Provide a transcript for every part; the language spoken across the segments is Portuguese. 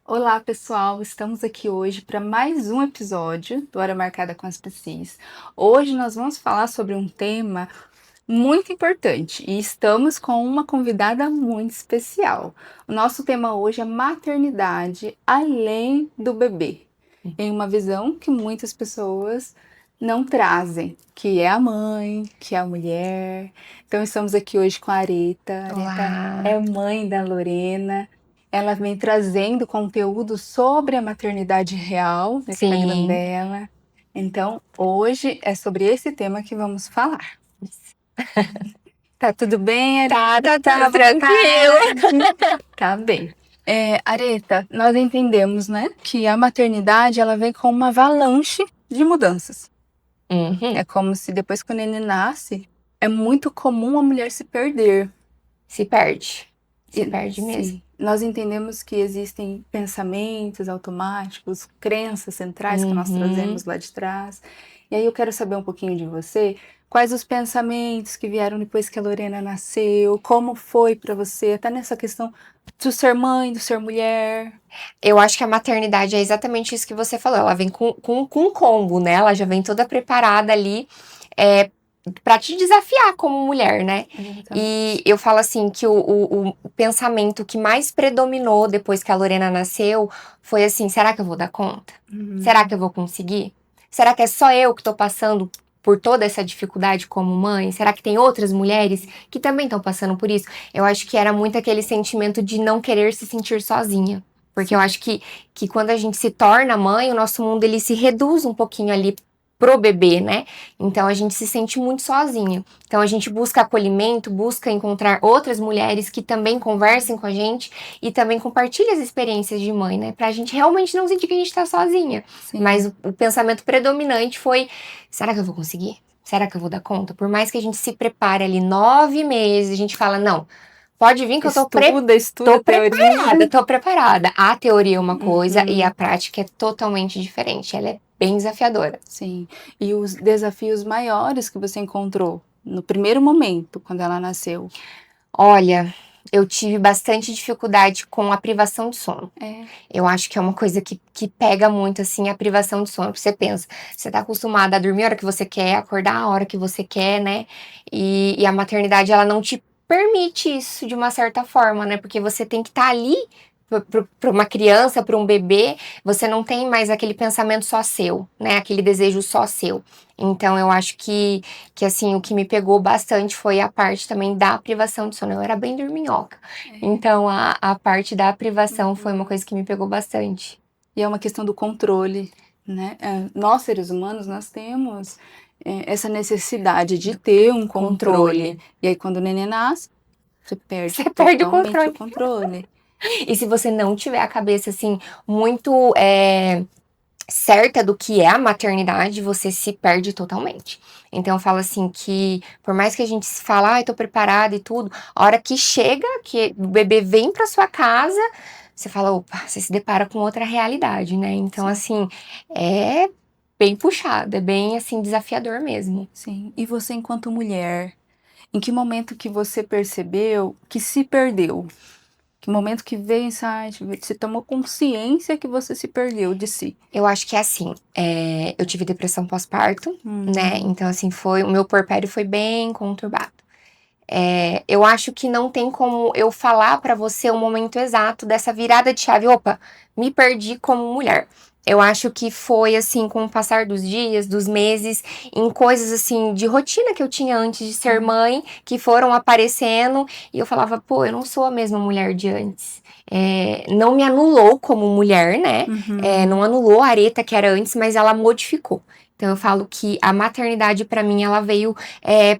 Olá, pessoal! Estamos aqui hoje para mais um episódio do Hora Marcada com as PCs. Hoje nós vamos falar sobre um tema muito importante e estamos com uma convidada muito especial. O nosso tema hoje é maternidade além do bebê, em uma visão que muitas pessoas não trazem, que é a mãe, que é a mulher. Então estamos aqui hoje com a Areta. A Areta Olá. é mãe da Lorena. Ela vem trazendo conteúdo sobre a maternidade real no Instagram Sim. dela. Então, hoje é sobre esse tema que vamos falar. Tá tudo bem, Areta? Tá tranquilo. Tá bem. Areta, nós entendemos, né, que a maternidade ela vem com uma avalanche de mudanças. Uhum. É como se depois que o neném nasce, é muito comum a mulher se perder. Se perde. Se E, perde mesmo. sim, nós entendemos que existem pensamentos automáticos, crenças centrais que nós Uhum. trazemos lá de trás. E aí eu quero saber um pouquinho de você, quais os pensamentos que vieram depois que a Lorena nasceu, como foi para você, até nessa questão do ser mãe, do ser mulher. Eu acho que a maternidade é exatamente isso que você falou. Ela vem com um combo, né? Ela já vem toda preparada ali é, para te desafiar como mulher, né? E Exatamente. eu falo assim que o pensamento que mais predominou depois que a Lorena nasceu foi assim: será que eu vou dar conta? Será que eu vou conseguir? Será que é só eu que tô passando por toda essa dificuldade como mãe? Será que tem outras mulheres que também estão passando por isso? Eu acho que era muito aquele sentimento de não querer se sentir sozinha. Porque eu Sim, acho que quando a gente se torna mãe, o nosso mundo ele se reduz um pouquinho ali pro bebê, né? Então a gente se sente muito sozinha. Então a gente busca acolhimento, busca encontrar outras mulheres que também conversem com a gente e também compartilhem as experiências de mãe, né? Pra gente realmente não sentir que a gente tá sozinha. Mas sim. o pensamento predominante foi: será que eu vou conseguir? Será que eu vou dar conta? Por mais que a gente se prepare ali 9 meses, a gente fala, não, pode vir que eu Estuda tô a teoria. preparada, tô preparada. A teoria é uma coisa e a Uhum, prática é totalmente diferente. Ela é bem desafiadora. sim. E os desafios maiores que você encontrou no primeiro momento, quando ela nasceu? Olha, eu tive bastante dificuldade com a privação de sono. É, Eu acho que é uma coisa que pega muito, assim, a privação de sono. Você pensa, você tá acostumada a dormir a hora que você quer, acordar a hora que você quer, né? E a maternidade, ela não te permite isso de uma certa forma, né? Porque você tem que estar ali para uma criança, para um bebê, você não tem mais aquele pensamento só seu, né? Aquele desejo só seu. Então, eu acho que assim, o que me pegou bastante foi a parte também da privação de sono. Eu era bem dorminhoca. é. Então, a parte da privação foi uma Uhum. coisa que me pegou bastante. E é uma questão do controle, né? Nós, seres humanos, nós temos essa necessidade de ter um controle. Controle. E aí, quando o neném nasce, você perde Você perde o totalmente o controle. controle. E se você não tiver a cabeça, assim, muito certa do que é a maternidade, você se perde totalmente. Então eu falo assim que por mais que a gente se fale, ai, tô preparada e tudo, a hora que chega, que o bebê vem pra sua casa, você fala, opa, você se depara com outra realidade, né? Então Sim, assim, é bem puxado, é bem assim desafiador mesmo. sim. E você, enquanto mulher, em que momento que você percebeu que se perdeu? Que momento que veio o insight, você tomou consciência que você se perdeu de si? Eu acho que é assim, eu tive depressão pós-parto, né? Hum, Então assim, o meu puerpério foi bem conturbado. Eu acho que não tem como eu falar pra você o momento exato dessa virada de chave. Opa, me perdi como mulher. Eu acho que foi assim, com o passar dos dias, dos meses, em coisas assim de rotina que eu tinha antes de ser uhum, mãe, que foram aparecendo, e eu falava, pô, eu não sou a mesma mulher de antes. Não me anulou como mulher, né? Não uhum, anulou a areta que era antes, mas ela modificou. Então eu falo que a maternidade pra mim ela veio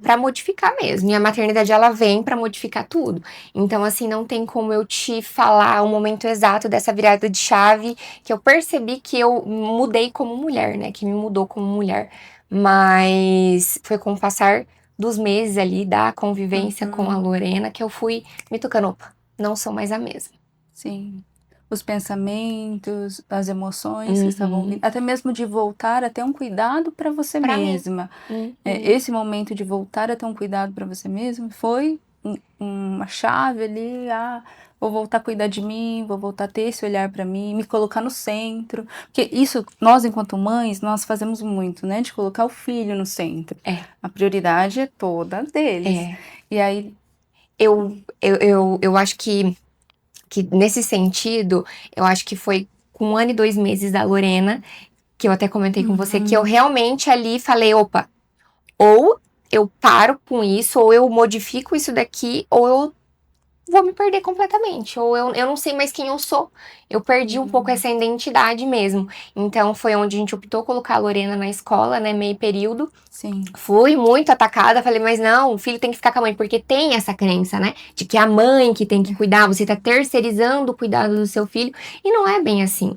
para modificar mesmo. E a maternidade ela vem para modificar tudo. Então assim não tem como eu te falar o momento exato dessa virada de chave que eu percebi que eu mudei como mulher, né? Que me mudou como mulher. Mas foi com o passar dos meses ali da convivência com a uhum. Lorena que eu fui me tocando, opa, não sou mais a mesma. Sim. Os pensamentos, as emoções que estavam vindo, Uhum. até mesmo de voltar a ter um cuidado para você Pra mim. mesma. Uhum. Esse momento de voltar a ter um cuidado para você mesma foi uma chave ali, vou voltar a cuidar de mim, vou voltar a ter esse olhar para mim, me colocar no centro. Porque isso, nós enquanto mães, nós fazemos muito, né? De colocar o filho no centro. É. A prioridade é toda deles. É. E aí, Eu acho que nesse sentido, eu acho que foi com 1 ano e 2 meses da Lorena, que eu até comentei com você, que eu realmente ali falei, opa, ou eu paro com isso, ou eu modifico isso daqui, ou eu vou me perder completamente, ou eu não sei mais quem eu sou. Eu perdi um pouco essa identidade mesmo. Então foi onde a gente optou colocar a Lorena na escola, né, meio período. sim, Fui muito atacada, falei, mas não, o filho tem que ficar com a mãe, porque tem essa crença, né, de que é a mãe que tem que cuidar, você tá terceirizando o cuidado do seu filho, e não é bem assim.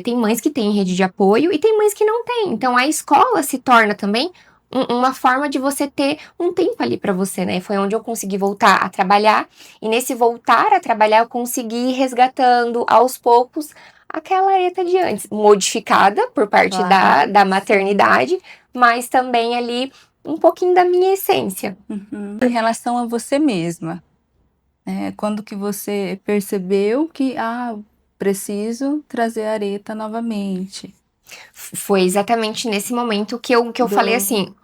Tem mães que têm rede de apoio e tem mães que não têm. Então a escola se torna também uma forma de você ter um tempo ali pra você, né? Foi onde eu consegui voltar a trabalhar, e nesse voltar a trabalhar eu consegui ir resgatando aos poucos aquela Areta de antes, modificada por parte claro, da maternidade, mas também ali um pouquinho da minha essência. Em relação a você mesma, quando que você percebeu que, preciso trazer a areta novamente? Foi exatamente nesse momento que eu falei assim,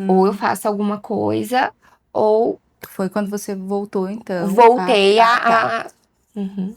ou eu faço alguma coisa, ou Foi quando você voltou, então, voltei tá. a... Uhum.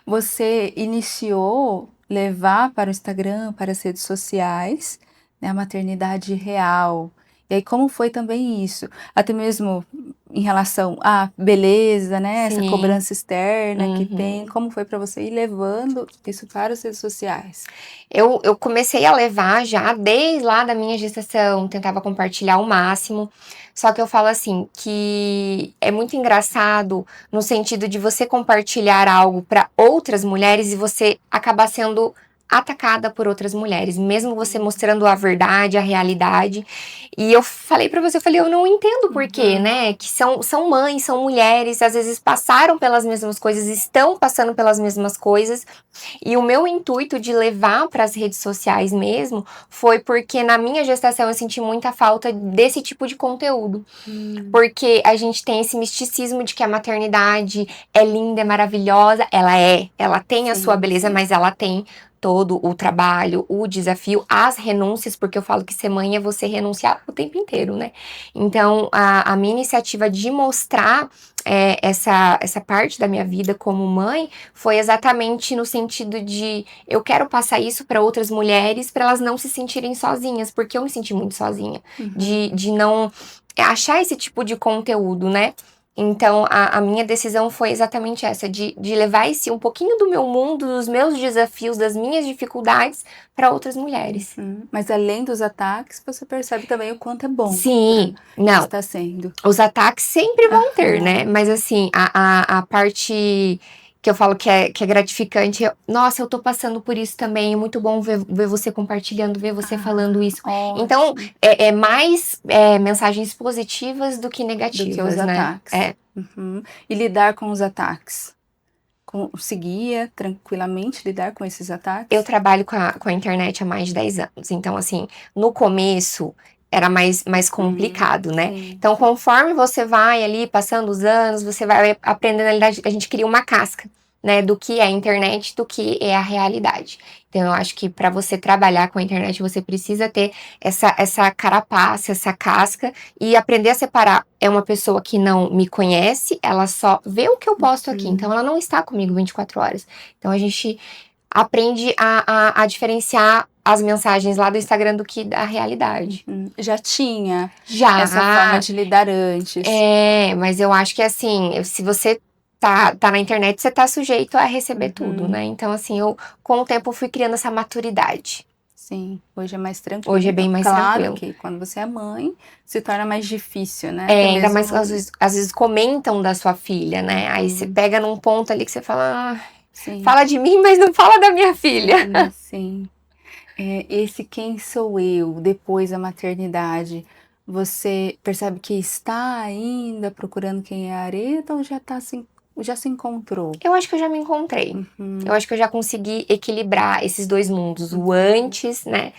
Você iniciou levar para o Instagram, para as redes sociais, né, a maternidade real. E aí, como foi também isso? Até mesmo em relação à beleza, né? Essa Sim. cobrança externa que Uhum. tem. Como foi para você ir levando isso para as redes sociais? Eu comecei a levar já desde lá da minha gestação, tentava compartilhar o máximo. Só que eu falo assim, que é muito engraçado no sentido de você compartilhar algo para outras mulheres e você acabar sendo atacada por outras mulheres, mesmo você mostrando a verdade, a realidade. E eu falei pra você, eu falei, eu não entendo por quê, né? Que são mães, são mulheres, às vezes passaram pelas mesmas coisas, estão passando pelas mesmas coisas. E o meu intuito de levar para as redes sociais mesmo foi porque na minha gestação eu senti muita falta desse tipo de conteúdo. Porque a gente tem esse misticismo de que a maternidade é linda, é maravilhosa. Ela tem a sua Sim, beleza, sim. mas ela tem todo o trabalho, o desafio, as renúncias, porque eu falo que ser mãe é você renunciar o tempo inteiro, né? Então, a minha iniciativa de mostrar essa parte da minha vida como mãe foi exatamente no sentido de eu quero passar isso para outras mulheres, para elas não se sentirem sozinhas, porque eu me senti muito sozinha, de não achar esse tipo de conteúdo, né? Então, a minha decisão foi exatamente essa, de levar esse um pouquinho do meu mundo, dos meus desafios, das minhas dificuldades para outras mulheres. Mas além dos ataques, você percebe também o quanto é bom Sim, que não, está sendo. os ataques sempre vão ter, né? Aham. Mas assim, a parte que eu falo que é gratificante, nossa, eu tô passando por isso também, é muito bom ver você compartilhando, ver você falando isso. Então, Ótimo. é mais mensagens positivas do que Do que os negativas, né? ataques. E lidar com os ataques? Conseguia tranquilamente lidar com esses Eu ataques? trabalho com a internet há mais de 10 anos, então assim, no começo era mais complicado, né? Sim. Então, conforme você vai ali passando os anos, você vai aprendendo, a gente cria uma casca, né, do que é a internet, do que é a realidade. Então, eu acho que para você trabalhar com a internet, você precisa ter essa carapaça, essa casca e aprender a separar. É uma pessoa que não me conhece, ela só vê o que eu posto aqui, então ela não está comigo 24 horas. Então, a gente aprende a diferenciar as mensagens lá do Instagram do que da realidade. Já tinha essa forma Já, de lidar antes. mas eu acho que assim, se você tá na internet, você tá sujeito a receber tudo, né? Então, assim, eu com o tempo fui criando essa maturidade. Sim, hoje é mais Hoje é tranquilo. bem mais Claro tranquilo. que quando você é mãe, se torna mais difícil, né? Até Ainda mais que mesmo. às vezes comentam da sua filha, né? Aí você pega num ponto ali que você fala, Sim, fala de mim, mas não fala da minha filha. sim. Esse quem sou eu depois da maternidade, você percebe que está ainda procurando quem é a Areta ou já se encontrou? Eu acho que eu já me encontrei. Eu acho que eu já consegui equilibrar esses dois mundos, o antes, né,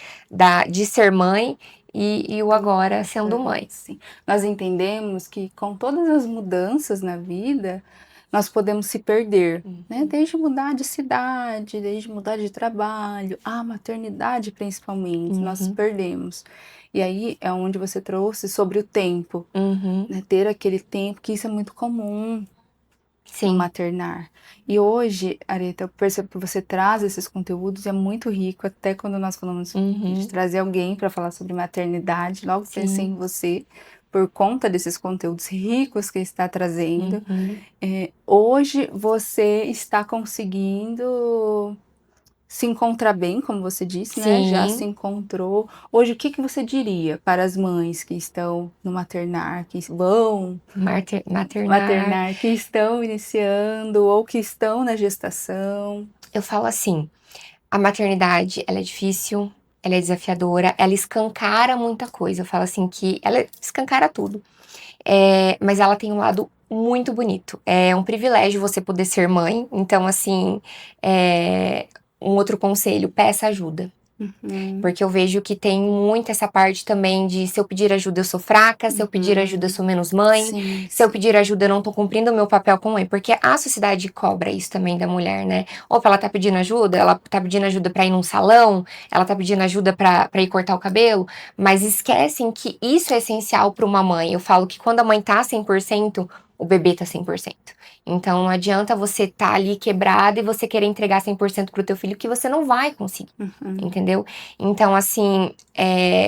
de ser mãe e o agora sendo mãe. Sim. Nós entendemos que com todas as mudanças na vida, nós podemos se perder, né? Uhum. Desde mudar de cidade, desde mudar de trabalho, a maternidade principalmente, nós Uhum. perdemos. E aí é onde você trouxe sobre o tempo, Uhum. né? Ter aquele tempo, que isso é muito comum no Sim. maternar. E hoje, Areta, eu percebo que você traz esses conteúdos, é muito rico, até quando nós falamos de Uhum. trazer alguém para falar sobre maternidade, logo pensei Sim. em você, por conta desses conteúdos ricos que está trazendo. Uhum. Hoje você está conseguindo se encontrar bem, como você disse, né? Já se Sim. encontrou. Hoje, o que que você diria para as mães que estão no maternar, que vão Maternar. maternar, que estão iniciando ou que estão na gestação? Eu falo assim, a maternidade, ela é difícil, ela é desafiadora, ela escancara muita coisa. Eu falo assim que ela escancara tudo. Mas ela tem um lado muito bonito. É um privilégio você poder ser mãe. Então, assim, um outro conselho, peça ajuda. Uhum, Porque eu vejo que tem muito essa parte também de se eu pedir ajuda eu sou fraca, se eu pedir ajuda eu uhum. sou menos mãe, Sim, se eu sim. pedir ajuda eu não tô cumprindo o meu papel como mãe, porque a sociedade cobra isso também da mulher, né? Opa, ela tá pedindo ajuda, ela tá pedindo ajuda pra ir num salão, ela tá pedindo ajuda pra ir cortar o cabelo, mas esquecem que isso é essencial pra uma mãe. Eu falo que quando a mãe tá 100%, o bebê tá 100%. Então não adianta você tá ali quebrada e você querer entregar 100% pro teu filho que você não vai conseguir, Uhum, entendeu? Então, assim,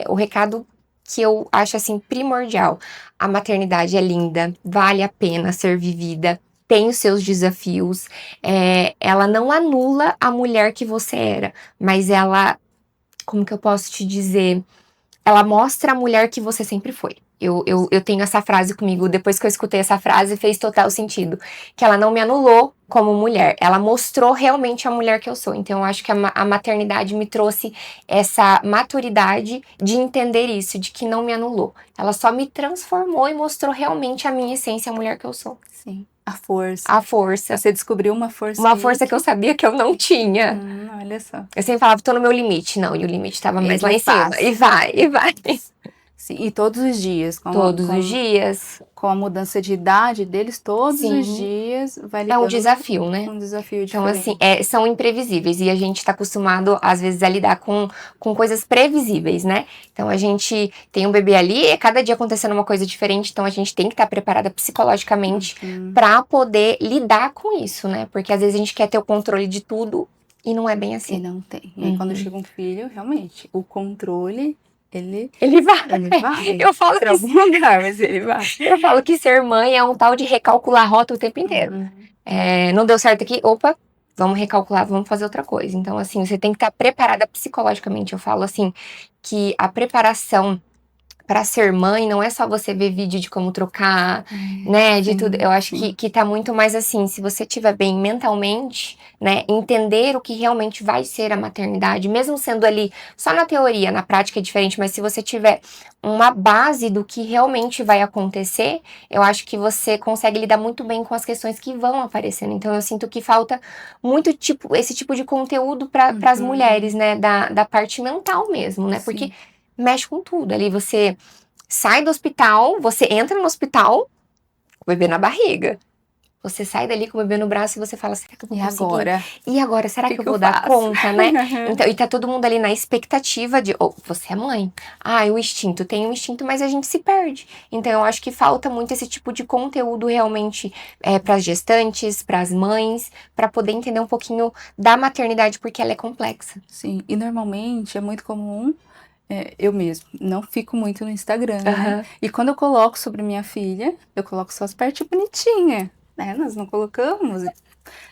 o recado que eu acho, assim, primordial. A maternidade é linda, vale a pena ser vivida, tem os seus desafios. Ela não anula a mulher que você era, mas ela, como que eu posso te dizer? Ela mostra a mulher que você sempre foi. Eu tenho essa frase comigo, depois que eu escutei essa frase, fez total sentido. Que ela não me anulou como mulher, ela mostrou realmente a mulher que eu sou. Então eu acho que a maternidade me trouxe essa maturidade de entender isso, de que não me anulou. Ela só me transformou e mostrou realmente a minha essência, a mulher que eu sou. sim. A força. A força. Você descobriu uma força Uma aí força que eu que. sabia que eu não tinha. Olha só. Eu sempre falava, tô no meu limite. Não, e o limite tava mais lá Ele em cima. E passa. vai, e vai. Sim, e todos os dias, Todos os dias. com a mudança de idade deles, todos os Sim. dias vai É um lidando desafio, né? com um desafio Então, assim, diferente. são imprevisíveis e a gente tá acostumado, às vezes, a lidar com coisas previsíveis, né? Então, a gente tem um bebê ali, cada dia acontecendo uma coisa diferente, então a gente tem que estar preparada psicologicamente Uhum. pra poder lidar com isso, né? Porque às vezes a gente quer ter o controle de tudo e não é bem E assim. não tem. E aí, quando Uhum. chega um filho, realmente, o controle, ele, Ele vai. ele vai Eu falo para que, algum lugar, mas ele vai. eu falo que ser mãe é um tal de recalcular a rota o tempo inteiro. Uhum. Não deu certo aqui, opa, vamos recalcular, vamos fazer outra coisa. Então, assim, você tem que estar preparada psicologicamente. Eu falo assim que a preparação para ser mãe não é só você ver vídeo de como trocar, né, de tudo. Sim, Eu acho sim. que tá muito mais assim, se você estiver bem mentalmente, né, entender o que realmente vai ser a maternidade, mesmo sendo ali só na teoria, na prática é diferente, mas se você tiver uma base do que realmente vai acontecer, eu acho que você consegue lidar muito bem com as questões que vão aparecendo. Então eu sinto que falta muito esse tipo de conteúdo para as mulheres, Uhum. né, da parte mental mesmo, né? Porque Sim. mexe com tudo. Ali você sai do hospital, você entra no hospital com o bebê na barriga. Você sai dali com o bebê no braço e você fala, será que eu vou E conseguir? agora? E agora, O será que que eu que eu vou dar faço? conta, né? Então, e tá todo mundo ali na expectativa de, você é mãe. Ah, o instinto, tem um instinto, mas a gente se perde. Então, eu acho que falta muito esse tipo de conteúdo realmente para as gestantes, para as mães, para poder entender um pouquinho da maternidade, porque ela é complexa. Sim, e normalmente é muito comum, eu mesmo, não fico muito no Instagram, né? Aham. E quando eu coloco sobre minha filha, eu coloco só as partes bonitinhas, né? Nós não colocamos,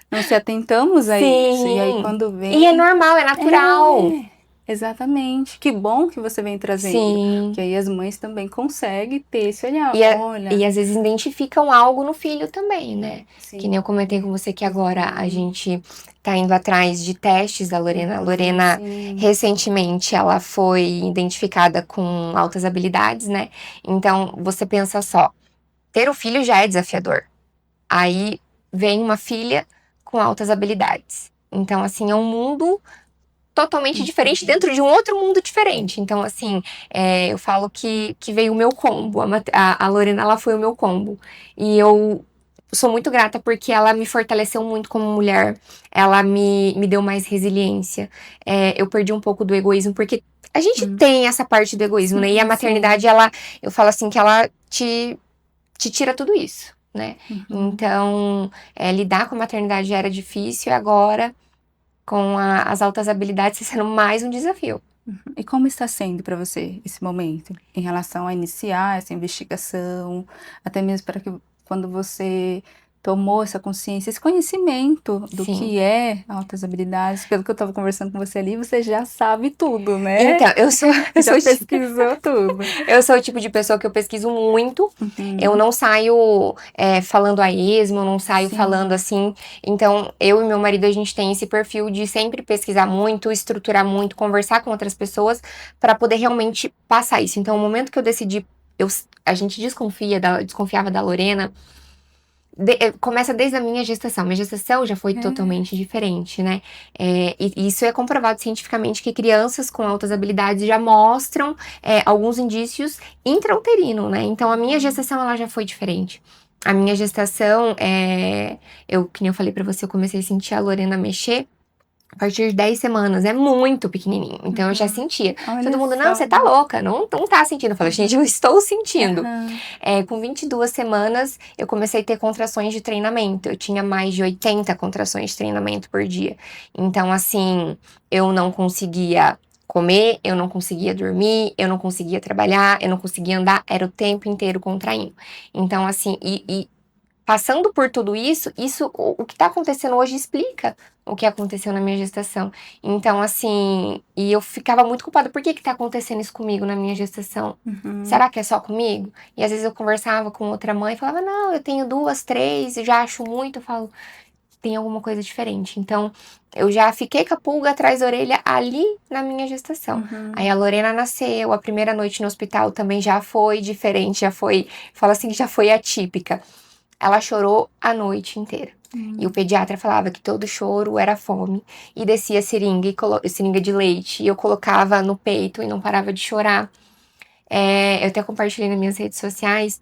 não se atentamos a isso. E aí Sim. quando E é vem, normal, é natural. é, exatamente. Que bom que você vem trazendo, Sim. que aí as mães também conseguem ter esse olhar. E, e Olha, às vezes identificam algo no filho também, né? Que sim, nem eu comentei com você que agora a uhum, gente tá indo atrás de testes da Lorena. A uhum, Lorena, sim, recentemente, ela foi identificada com altas habilidades, né? Então, você pensa só, ter o filho já é desafiador. Aí vem uma filha com altas habilidades. Então, assim, é um mundo totalmente diferente uhum, dentro de um outro mundo diferente. Então, assim, eu falo que veio o meu combo. A Lorena, ela foi o meu combo. E eu sou muito grata porque ela me fortaleceu muito como mulher, ela me deu mais resiliência. Eu perdi um pouco do egoísmo, porque a gente Hum. tem essa parte do egoísmo, né? E a Sim, maternidade, sim. eu falo assim, que ela te tira tudo isso, né? Uhum. Então, lidar com a maternidade era difícil e agora, com as altas habilidades, está sendo mais um desafio. Uhum. E como está sendo para você esse momento, em relação a iniciar essa investigação, até mesmo para que quando você tomou essa consciência, esse conhecimento do Sim. que é altas habilidades, pelo que eu estava conversando com você ali, você já sabe tudo, né? Então, Já pesquisou tudo. eu sou o tipo de pessoa que eu pesquiso muito. Eu Uhum. não saio falando a esmo, eu não saio falando Sim. assim. Então, eu e meu marido, a gente tem esse perfil de sempre pesquisar muito, estruturar muito, conversar com outras pessoas para poder realmente passar isso. Então, o momento que eu decidi, a gente desconfiava da Lorena. Começa desde a minha gestação. Minha gestação já foi É. totalmente diferente, né? E isso é comprovado cientificamente que crianças com altas habilidades já mostram alguns indícios intrauterino, né? Então a minha Uhum. gestação ela já foi diferente. A minha gestação, que nem eu falei pra você, eu comecei a sentir a Lorena mexer a partir de 10 semanas, é muito pequenininho. Então eu já Uhum. sentia. Todo Olha mundo, não, só. você tá louca, não tá sentindo. Eu falei, gente, eu estou sentindo. Aham. Com 22 semanas, eu comecei a ter contrações de treinamento. Eu tinha mais de 80 contrações de treinamento por dia. Então, assim, eu não conseguia comer, eu não conseguia dormir, eu não conseguia trabalhar, eu não conseguia andar, era o tempo inteiro contraindo. Então, assim, passando por tudo isso, o que tá acontecendo hoje explica o que aconteceu na minha gestação. Então, assim, e eu ficava muito culpada. Por que tá acontecendo isso comigo na minha gestação? Uhum. Será que é só comigo? E às vezes eu conversava com outra mãe e falava, não, eu tenho duas, três, e já acho muito. Eu falo, tem alguma coisa diferente. Então, eu já fiquei com a pulga atrás da orelha ali na minha gestação. Uhum. Aí a Lorena nasceu, a primeira noite no hospital também já foi diferente, fala assim, já foi atípica. Ela chorou a noite inteira. E o Hum. pediatra falava que todo choro era fome. E descia seringa de leite. E eu colocava no peito e não parava de chorar. Eu até compartilhei nas minhas redes sociais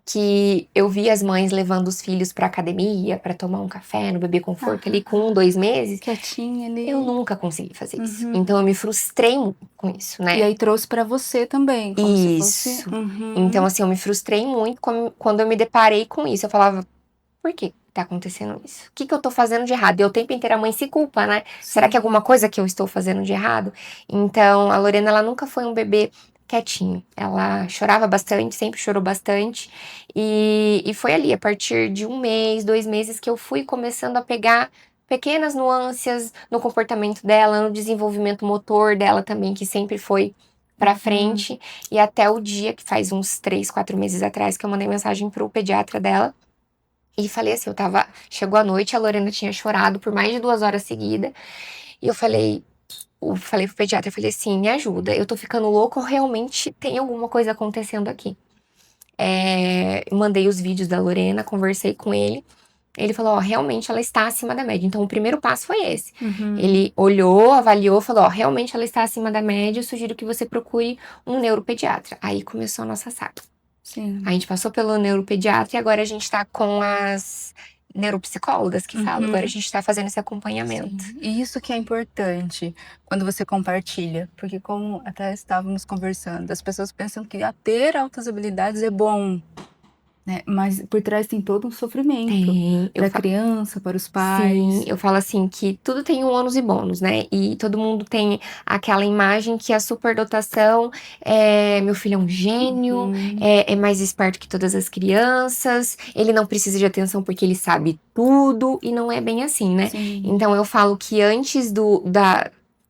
que eu vi as mães levando os filhos pra academia, pra tomar um café no bebê conforto ali com Aham. 1, 2 meses. Quietinha Eu ali. nunca consegui fazer isso. Uhum. Então eu me frustrei muito com isso, E né? aí trouxe pra você também, como se fosse Isso. Então, uhum. assim, eu me frustrei muito quando eu me deparei com isso. Eu falava, por que tá acontecendo isso? O que eu tô fazendo de errado? E o tempo inteiro a mãe se culpa, né? Será que é alguma Sim. coisa que eu estou fazendo de errado? Então, a Lorena, ela nunca foi um bebê quietinho. Ela chorava bastante, sempre chorou bastante. E foi ali, a partir de 1 mês, 2 meses, que eu fui começando a pegar pequenas nuances no comportamento dela, no desenvolvimento motor dela também, que sempre foi pra Uhum. frente. E até o dia que faz uns 3, 4 meses atrás, que eu mandei mensagem pro pediatra dela e falei assim, chegou a noite, a Lorena tinha chorado por mais de 2 horas seguidas, e eu falei pro pediatra, eu falei assim, me ajuda, eu tô ficando louca ou realmente tem alguma coisa acontecendo aqui? Mandei os vídeos da Lorena, conversei com ele falou, ó, realmente ela está acima da média, então o primeiro passo foi esse. Uhum. Ele olhou, avaliou, falou, ó, realmente ela está acima da média, eu sugiro que você procure um neuropediatra. Aí começou a nossa saga. A Sim. gente passou pelo neuropediatra e agora a gente tá com as neuropsicólogas que falam. Agora a Uhum. gente tá fazendo esse acompanhamento. Sim. E isso que é importante quando você compartilha, porque como até estávamos conversando, as pessoas pensam que ter altas habilidades é bom, né, mas por trás tem todo um sofrimento Tem, para a criança, para os sim, pais. eu falo assim que tudo tem um ônus e bônus, né? E todo mundo tem aquela imagem que a superdotação meu filho é um gênio, Uhum. é mais esperto que todas as crianças, ele não precisa de atenção porque ele sabe tudo, e não é bem assim, né? Sim. Então eu falo que antes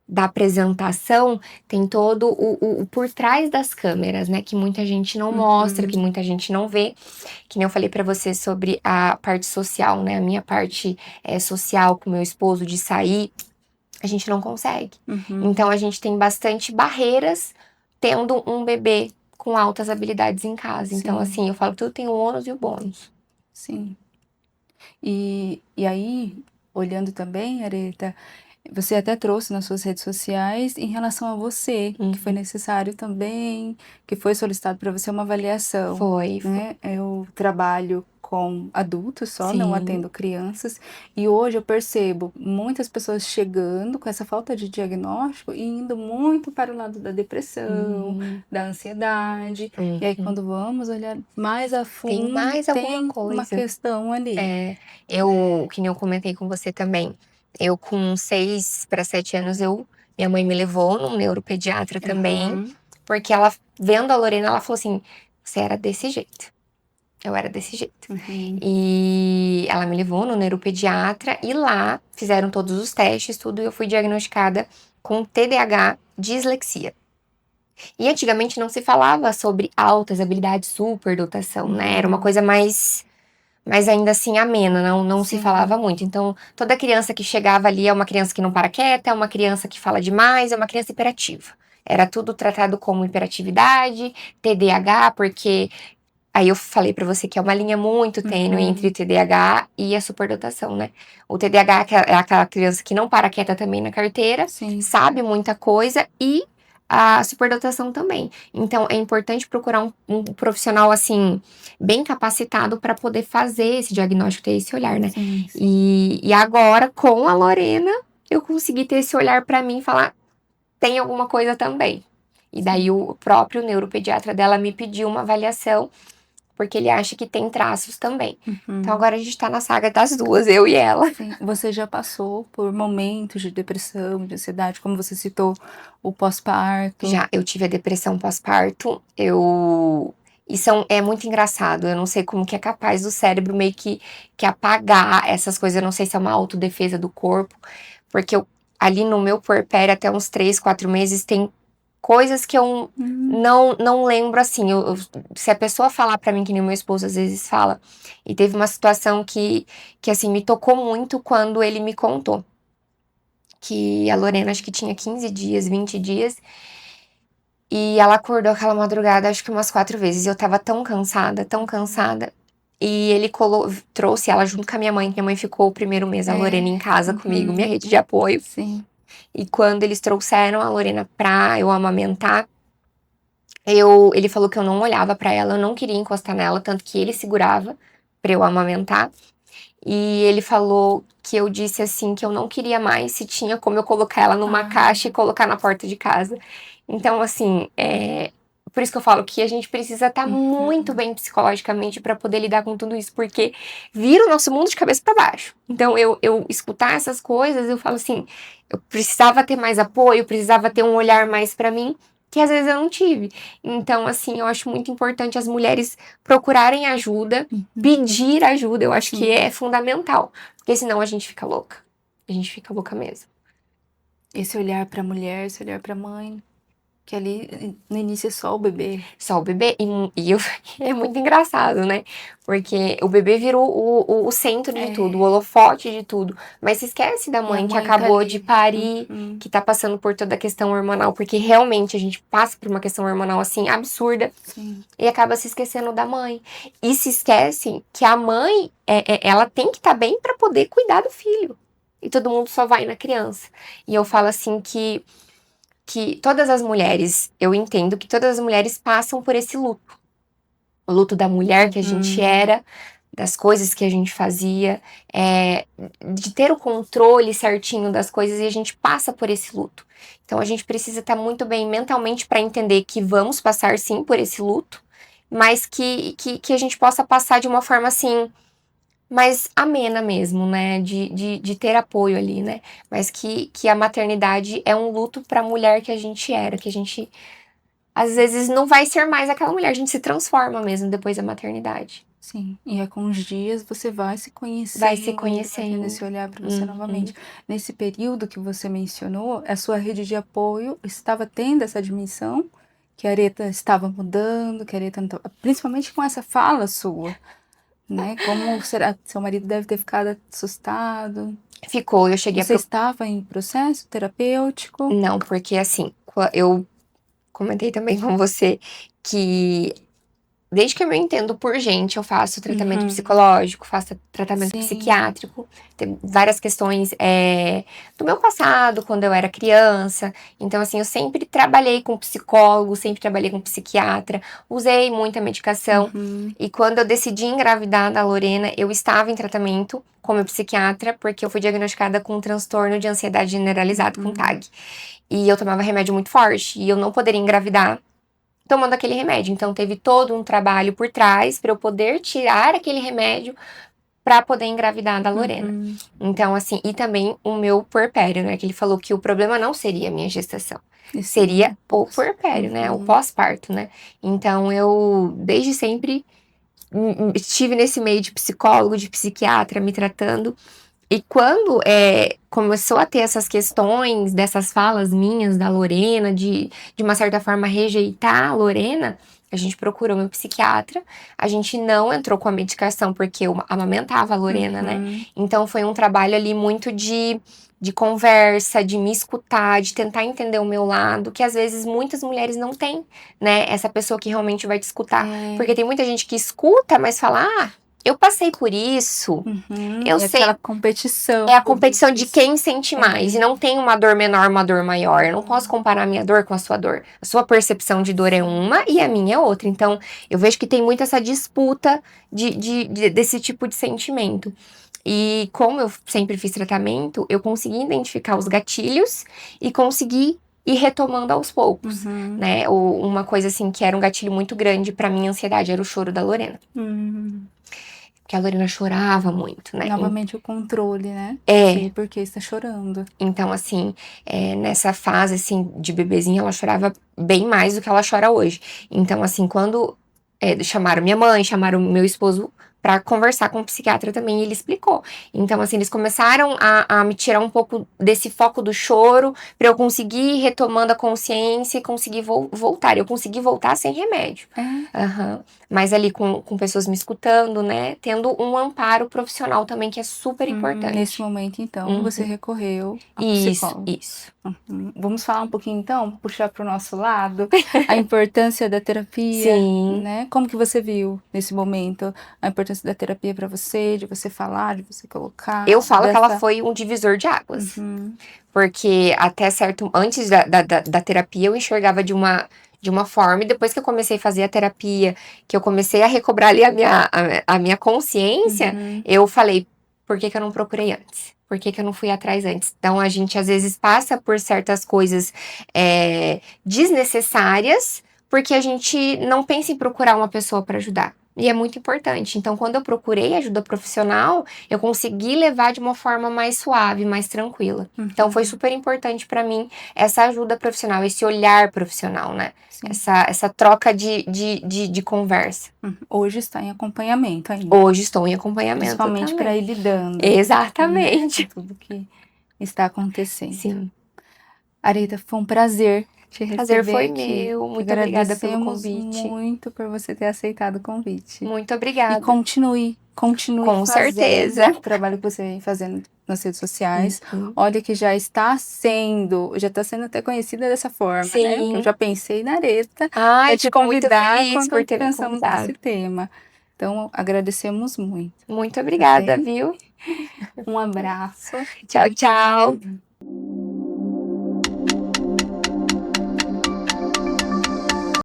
da apresentação tem todo o por trás das câmeras, né? Que muita gente não mostra, que Uhum. muita gente não vê. Que nem eu falei pra você sobre a parte social, né? A minha parte social com meu esposo de sair, a gente não consegue. Uhum. Então a gente tem bastante barreiras tendo um bebê com altas habilidades em casa. Então, Sim, assim, eu falo que tudo tem o ônus e o bônus. sim. E aí, olhando também, Areta, você até trouxe nas suas redes sociais em relação a você, que foi Uhum. necessário também, que foi solicitado para você uma avaliação, Foi, foi. né? Eu trabalho com adultos só, não Sim. atendo crianças. E hoje eu percebo muitas pessoas chegando com essa falta de diagnóstico e indo muito para o lado da depressão, da ansiedade. E aí, Uhum. quando vamos olhar mais a Tem fundo, mais alguma tem uma coisa. questão ali. Que nem eu comentei com você também, eu com 6 para 7 anos, minha mãe me levou num neuropediatra também, Aham. porque ela, vendo a Lorena, ela falou assim: você era desse jeito. Eu era desse jeito. Uhum. E ela me levou no neuropediatra e lá fizeram todos os testes, tudo, e eu fui diagnosticada com TDAH, dislexia. E antigamente não se falava sobre altas habilidades, superdotação, né? Era uma Uhum. coisa mais ainda assim amena, não se Sim. falava muito. Então, toda criança que chegava ali é uma criança que não para quieta, é uma criança que fala demais, é uma criança hiperativa. Era tudo tratado como hiperatividade, TDAH, porque aí eu falei pra você que é uma linha muito tênue entre o Uhum. TDAH e a superdotação, né? O TDAH é aquela criança que não para quieta também na carteira, Sim. sabe muita coisa, e a superdotação também. Então, é importante procurar um profissional, assim, bem capacitado para poder fazer esse diagnóstico, ter esse olhar, né? Sim, sim. E agora, com a Lorena, eu consegui ter esse olhar para mim e falar: tem alguma coisa também. E daí Sim. o próprio neuropediatra dela me pediu uma avaliação, porque ele acha que tem traços também. Então Uhum. agora a gente tá na saga das duas, eu e ela. Sim. Você já passou por momentos de depressão, de ansiedade, como você citou, o pós-parto? Já eu tive a depressão pós-parto, isso é muito engraçado, eu não sei como que é capaz do cérebro meio que apagar essas coisas, eu não sei se é uma autodefesa do corpo, porque ali no meu puerpério até uns 3, 4 meses tem coisas que eu Hum. não lembro assim. Se a pessoa falar pra mim, que nem meu esposo às vezes fala, e teve uma situação que assim me tocou muito quando ele me contou que a Lorena acho que tinha 15 dias, 20 dias, e ela acordou aquela madrugada acho que umas 4 vezes. E eu tava tão cansada. E ele trouxe ela junto com a minha mãe, que minha mãe ficou o primeiro mês, a É. Lorena em casa comigo, Uhum. minha rede de apoio. Sim. E quando eles trouxeram a Lorena pra eu amamentar, ele falou que eu não olhava pra ela, eu não queria encostar nela, tanto que ele segurava pra eu amamentar. E ele falou que eu disse assim que eu não queria mais, se tinha como eu colocar ela numa Ah, caixa e colocar na porta de casa. Então, assim, por isso que eu falo que a gente precisa estar muito uhum. bem psicologicamente pra poder lidar com tudo isso, porque vira o nosso mundo de cabeça pra baixo. Então, eu escutar essas coisas, eu falo assim, eu precisava ter mais apoio, eu precisava ter um olhar mais pra mim, que às vezes eu não tive. Então, assim, eu acho muito importante as mulheres procurarem ajuda, Uhum. pedir ajuda, eu acho que Sim. é fundamental, porque senão a gente fica louca. A gente fica louca mesmo. Esse olhar para a mulher, esse olhar para a mãe, que ali no início é só o bebê. Só o bebê, é muito engraçado, né? Porque o bebê virou o centro de tudo, o É. holofote de tudo. Mas se esquece da E a mãe que mãe tá acabou de ali. parir, Uhum. que tá passando por toda a questão hormonal, porque realmente a gente passa por uma questão hormonal assim absurda Sim. e acaba se esquecendo da mãe. E se esquece que a mãe, ela tem que estar bem para poder cuidar do filho. E todo mundo só vai na criança. E eu falo assim que todas as mulheres, eu entendo que todas as mulheres passam por esse luto. O luto da mulher que a gente Uhum. era, das coisas que a gente fazia, de ter o controle certinho das coisas, e a gente passa por esse luto. Então a gente precisa estar muito bem mentalmente para entender que vamos passar sim por esse luto, mas que a gente possa passar de uma forma assim mais amena mesmo, né? De ter apoio ali, né? Mas que a maternidade é um luto para a mulher que a gente era, que a gente às vezes não vai ser mais aquela mulher, a gente se transforma mesmo depois da maternidade. Sim. E é com os dias você vai se Vai se conhecendo, vai tendo esse conhecendo. olhar para você Uhum. novamente. Nesse período que você mencionou, a sua rede de apoio estava tendo essa dimensão, que a Areta estava mudando, que a Areta não tava... Principalmente com essa fala sua, né? Como será? Seu marido deve ter ficado assustado. Ficou, eu cheguei a Você estava em processo terapêutico? Não, porque assim, eu comentei também com você que desde que eu me entendo por gente, eu faço tratamento Uhum. psicológico, faço tratamento Sim. psiquiátrico. Tem várias questões do meu passado, quando eu era criança. Então, assim, eu sempre trabalhei com psicólogo, sempre trabalhei com psiquiatra, usei muita medicação. Uhum. E quando eu decidi engravidar da Lorena, eu estava em tratamento com meu psiquiatra, porque eu fui diagnosticada com um transtorno de ansiedade generalizado, com TAG. E eu tomava remédio muito forte, e eu não poderia engravidar tomando aquele remédio. Então, teve todo um trabalho por trás para eu poder tirar aquele remédio para poder engravidar da Lorena. Uhum. Então, assim, e também o meu puerpério, né? Que ele falou que o problema não seria a minha gestação, E seria sim, o puerpério, né? O Uhum. pós-parto, né? Então, eu, desde sempre, estive nesse meio de psicólogo, de psiquiatra, me tratando. E quando começou a ter essas questões, dessas falas minhas da Lorena, de uma certa forma rejeitar a Lorena, a gente procurou meu psiquiatra, a gente não entrou com a medicação porque eu amamentava a Lorena, né? Uhum. Então foi um trabalho ali muito de conversa, de me escutar, de tentar entender o meu lado, que às vezes muitas mulheres não têm, né? Essa pessoa que realmente vai te escutar. Porque tem muita gente que escuta, mas fala, eu passei por isso, Uhum. eu E sei. aquela competição. É a competição de quem sente mais. E É. não tem uma dor menor, uma dor maior. Eu não posso comparar a minha dor com a sua dor. A sua percepção de dor é uma e a minha é outra. Então, eu vejo que tem muito essa disputa desse tipo de sentimento. E como eu sempre fiz tratamento, eu consegui identificar os gatilhos e consegui ir retomando aos poucos, Uhum. né? Uma coisa assim que era um gatilho muito grande pra minha ansiedade era o choro da Lorena. Uhum. Porque a Lorena chorava muito, né? Novamente o controle, né? É. Sei por que está chorando. Então, assim, nessa fase, assim, de bebezinha, ela chorava bem mais do que ela chora hoje. Então, assim, quando chamaram minha mãe, chamaram meu esposo pra conversar com o psiquiatra também, e ele explicou. Então, assim, eles começaram a me tirar um pouco desse foco do choro, pra eu conseguir ir retomando a consciência e conseguir voltar. Eu consegui voltar sem remédio. É. Mas ali com pessoas me escutando, né? Tendo um amparo profissional também, que é super importante. Nesse momento, então, você recorreu ao Isso, psicólogo. isso. Vamos falar um pouquinho, então, puxar para o nosso lado, a importância da terapia, Sim. né? Como que você viu nesse momento a importância da terapia para você, de você falar, de você colocar, Eu falo que ela dessa... foi um divisor de águas. Uhum. Porque até certo. Antes da terapia, eu enxergava de uma forma, e depois que eu comecei a fazer a terapia, que eu comecei a recobrar ali a minha consciência, eu falei, por que eu não procurei antes? Por que eu não fui atrás antes? Então, a gente às vezes passa por certas coisas desnecessárias, porque a gente não pensa em procurar uma pessoa para ajudar. E é muito importante. Então, quando eu procurei ajuda profissional, eu consegui levar de uma forma mais suave, mais tranquila. Então, foi super importante para mim essa ajuda profissional, esse olhar profissional, né? Sim. Essa troca de conversa. Hoje está em acompanhamento ainda. Hoje estou em acompanhamento Principalmente também. para ir lidando. Exatamente. Com tudo que está acontecendo. Sim. Arita, foi um prazer te receber Prazer foi aqui. meu. Muito obrigada pelo Agradecemos convite. muito por você ter aceitado o convite. Muito obrigada. E continue Com fazendo certeza. o trabalho que você vem fazendo nas redes sociais. Olha que já está sendo até conhecida dessa forma, né? Sim. Eu já pensei na Areta Ai, te fico muito convidar feliz por quando ter me pensamos convidado. nesse tema. Então, agradecemos muito. Muito obrigada, bem? viu? Um abraço. Tchau, tchau.